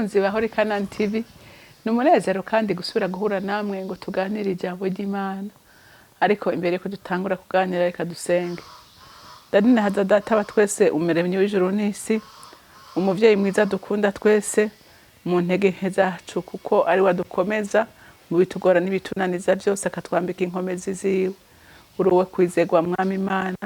bakunzi bahori Kanani TV, numunezero kandi gusubira guhura namwe ngo tuganire ijambo ry'Imana. Ariko imbere ko dutangura kuganira reka dusenge. Danina haza data wa twese umuremyi w'ijuru n'isi, umuvyeyi mwiza dukunda twese, mu ntege nke zacu kuko ari wadukomeza mu bitugora n'ibitunaniza byose akatwambika inkomezi ziwe. Uruwe kwizegwa mwami Imana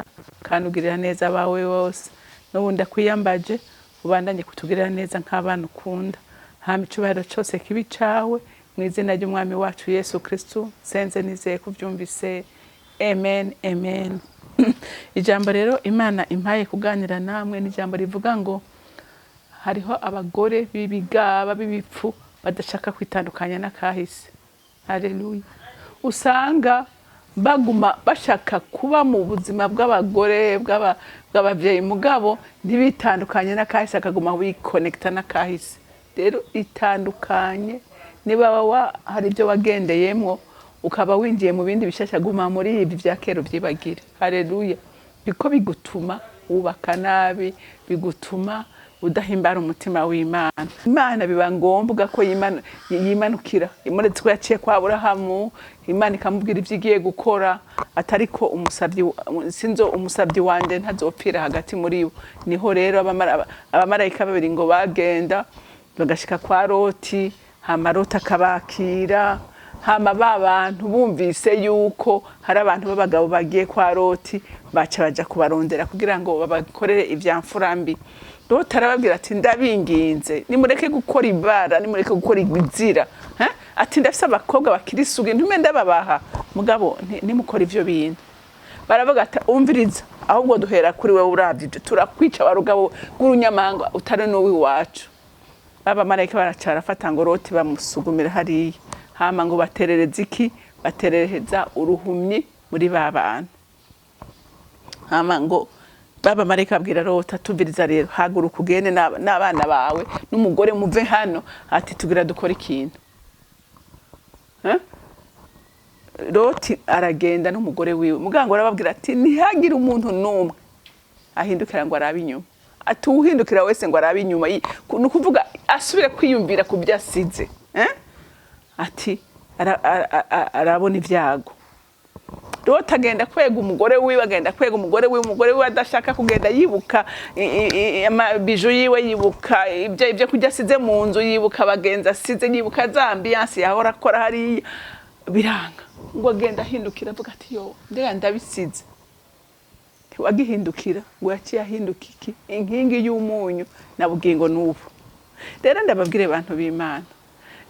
kandi ugirira neza abawe bose. N'ubundi akwiyambaje ubandanye kutugirira neza nk'abana ukunda. Hama icubahiro cyose kibi cawe mu izina ry'umwami wacu Yesu Kristo senze nizeye kuvyumvise. Amen, amen. Ijambo rero Imana impaye kuganira namwe ni ijambo rivuga ngo hariho abagore b'ibigaba b'ibipfu badashaka kwitandukanya n'akahise. Haleluya. Usanga baguma bashaka kuba mu buzima bw'abagore bw'abavyeyi mugabo ntibitandukanye n'akahise akaguma wiconnecta n'akahise. Rero itandukanye niba hari ibyo wagendeyemo ukaba winjiye mu bindi bishasha guma muri ibi bya kero byibagire. Haleluya. Biko bigutuma ubaka nabi, bigutuma udahimbara umutima w'Imana. Imana biba ngombwa ko yimanukira. Imuretse ko yaciye kwa Aburahamu, Imana ikamubwira ivyo igiye gukora, atariko umusabyi wanje ntazopfira hagati muri bo. Niho rero abamarayika babiri ngo bagenda bagashika kwa Loti, hama Loti akabakira, hama babantu bumvise yuko hari abantu b'abagabo bagiye kwa Loti baca baja kubarondera kugira ngo babakorere ivyamfurambi. Loti arababwira ati ndabinginze nimureke gukora ibara, nimureke gukora igwizira, ati ndafise abakobwa bakirisugi ntume ndababaha mugabo nimukora ivyo bintu. Baravuga ati umviriza ahubwo duhera kuri wewe uravye turakwica barugabo gurunyamanga utari no wiwacu. Baba marayika baracara fata ngo Loti bamusugumira hariya, hama ngo baterereza iki, baterereza uruhumyi muri babantu. Hama ngo baba marayika abwira Loti atuviriza rero haguruka ugende n'abana bawe n'umugore muve hano, ati tugira dukora ikintu. Loti aragenda n'umugore wiwe, mugango arababwira ati ntihagire umuntu numwe ahindukira ngo arabe inyuma. Ati uhindukira wese ngo arabe inyuma, nukuvuga asubire kwiyumvira ku byasize. Ati arabona ivyago. Loti agenda kwega umugore wiwe, agenda kwega umugore wiwe adashaka kugenda yibuka amabiju yiwe, yibuka ibyo kujya asize mu nzu, yibuka bagenza asize, yibuka za ambiance yahora akora hari biranga. Ngo agenda ahindukira avuga ati yo ndega ndabisize. Wagihindukira ngo yaciye ahinduka iki inkingi y'umunyu na bugingo n'ubu. Rero ndababwire abantu b'Imana,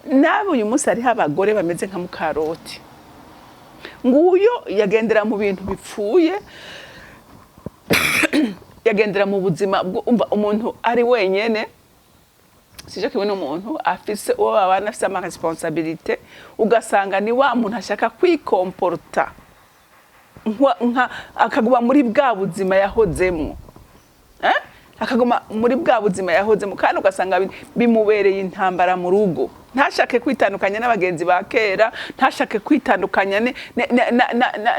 nabo uyu munsi ari abagore bameze nka muka Loti. Nguyo yagendera mu bintu bipfuye, yagendera mu buzima umuntu ari wenyene. Sije kibona umuntu afise uwo babana afise ama responsabilité, ugasanga ni wa muntu ashaka kwikomporta akaguma muri bwa buzima yahozemo. Akaguma muri bwa buzima yahozemo kandi ugasanga bimubereye intambara mu rugo. Ntashake kwitandukanya n'abagenzi ba kera, ntashake kwitandukanya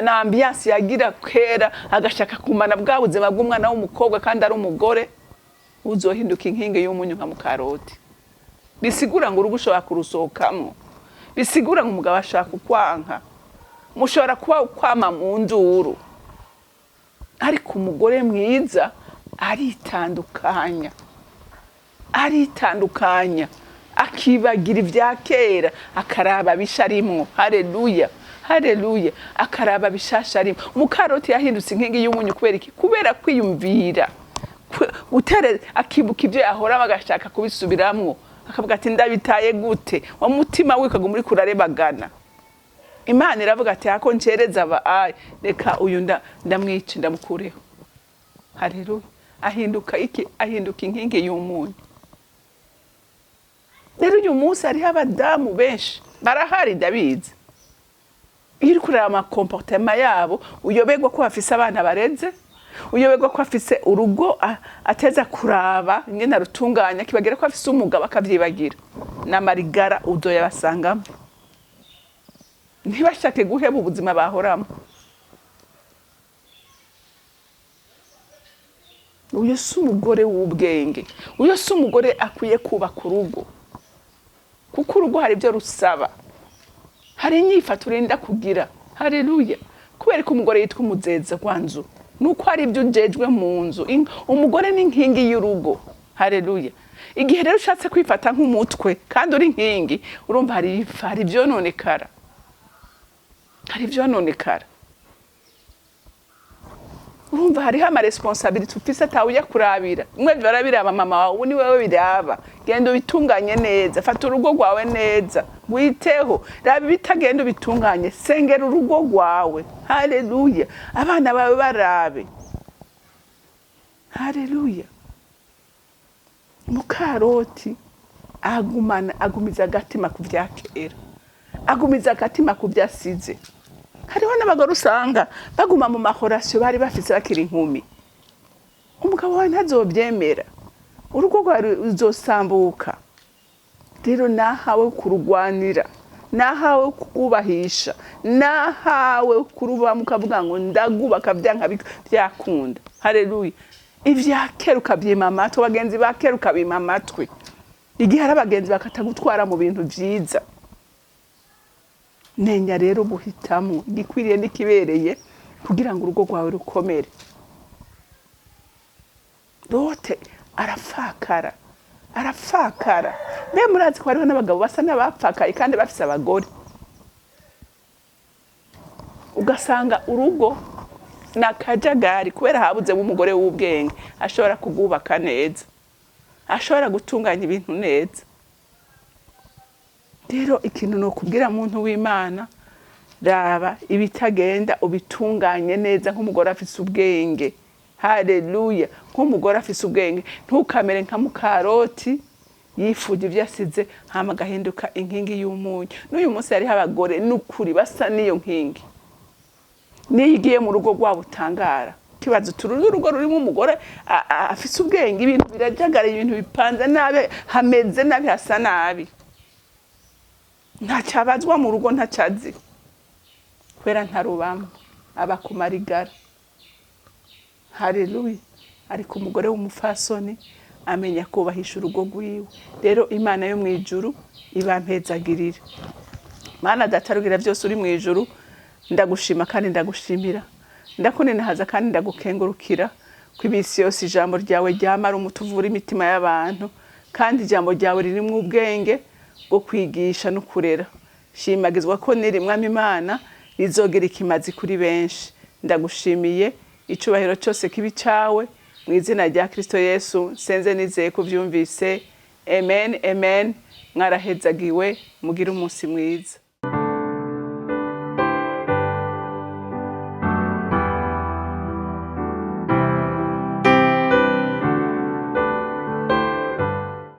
na ambiance yagira kera, agashaka kumana bwa buzima bw'umwana w'umukobwa kandi ari umugore. Uzohinduka inkingi y'umunyu nka muka Loti. Bisigura ngo urugo ushobora kurusohokamo, bisigura ngo umugabo ashaka kukwanka, mushobora kuba kwama mu nduru. Ariko umugore mwiza aritandukanya akibagira ivya kera, akaraba bisharimwo. Haleluya, haleluya. Akaraba bishasha rimwe. Muka Loti yahindutse inkingi y'umunyu kubera iki? Kubera kwiyumvira, akibuka ibyo yahora bagashaka kubisubiramwo, akavuga ati ndabitaye gute, wa mutima wikaga muri kurarebagana. Imana iravuga ati hako ncereza aba reka uyu ndamwica ndamukureho. Haleluya. Ahinduka iki? Ahinduka inkingi y'umunyu. Rero uyu munsi ari abadamu benshi barahari ndabizi. Iri kureba ama comportement yabo, uyobegwa ko bafise abana bareze, uyobegwa ko afise urugo ateza kuraba ingene arutunganya, kibagira ko afise umugabo akavyibagira. N'amarigara uzoya basangamo. Ntibashake guheba ubuzima bahoramo. Uyo si umugore w'ubwenge, uyo si umugore akwiye kubaka urugo. kuko urugo hari ibyo rusaba, hari inyifato urinda kugira. Haleluya. Kubera ko umugore yitwa umuzeza kwanzu nuko hari ibyo ujejwe mu nzu. Umugore ni inkingi y'urugo. Haleluya. Igihe rero ushatse kwifata nk'umutwe kandi uri inkingi, urumva hari ivyononekara, hari ivyononekara. Urumva hariho ama responsibility ufise atawuya kurabira. Mwe barabiraba mama wawe, ni wewe biraba. Genda ubitunganye neza, fata urugo rwawe neza, witeho. Raba bitagenda ubitunganye, sengera urugo rwawe. Haleluya. Abana bawe barabe. Haleluya. Mukaroti agumiza agatima ku vyakera, agumiza agatima ku vyasize. Hariho n'abagore usanga baguma mu mahorasyo bari bafise bakiri inkumi. Umugabo wawe ntazovyemera, urugo rwawe ruzosambuka. Rero nahawe kurugwanira, nahawe kugubahisha, nahawe kurubamo ukavuga ngo ndagubaka vyanka byakunda. Haleluya. Ivyakera ukabyima amatwi, abagenzi bakera ukabima amatwi. Igihe hari abagenzi bakatagutwara mu bintu vyiza. Nenya rero buhitamo igikwiriye n'ikibereye kugira ngo urugo rwawe rukomere. Lote arafakara, arafakara. Mbe murazi ko hariho n'abagabo basa n'abapfakaye kandi bafise abagore. Ugasanga urugo na kajagari kubera habuze umugore w'ubwenge ashobora kugubaka neza, ashobora gutunganya ibintu neza. Rero ikintu no kubwira muntu w'Imana, raba ibitagenda ubitunganye neza nk'umugore afise ubwenge. Haleluya. Nk'umugore afise ubwenge, ntukamere nka mukaroti yifuza ibyo yasize hama gahinduka inkingi y'umunyu. N'uyu munsi hari abagore n'ukuri basa niyo nkingi. Niyigiye mu rugo rwabo utangara. Kibazo urugo rurimo umugore afise ubwenge, ibintu birajagara, ibintu bipanze nabi, hameze nabi, hasa nabi. Ntacabazwa mu rugo ntacazi. Kwera ntarubamo abakumarigara. Haleluya. Ariko umugore w'umufasoni amenya kubahisha urugo rwiwe. Rero Imana yo mwijuru ibampezagirira. Mana datarugira byose uri mwijuru, ndagushima kandi ndagushimira. Ndakunenahaza kandi ndagukengurukira kw'ibisi yose ijambo ryawe ryamara umutuvura imitima y'abantu, kandi ijambo ryawe ririmo ubwenge bwo kwigisha no kurera. Shimagizwa ko niri Mwami Imana rizogera ikimazi kuri benshi. Ndagushimiye, icubahiro cyose kibi cawe mu izina rya Kristo Yesu senze nizeye kuvyumvise. Amen, amen. Mwarahezagiwe, mugira umunsi mwiza.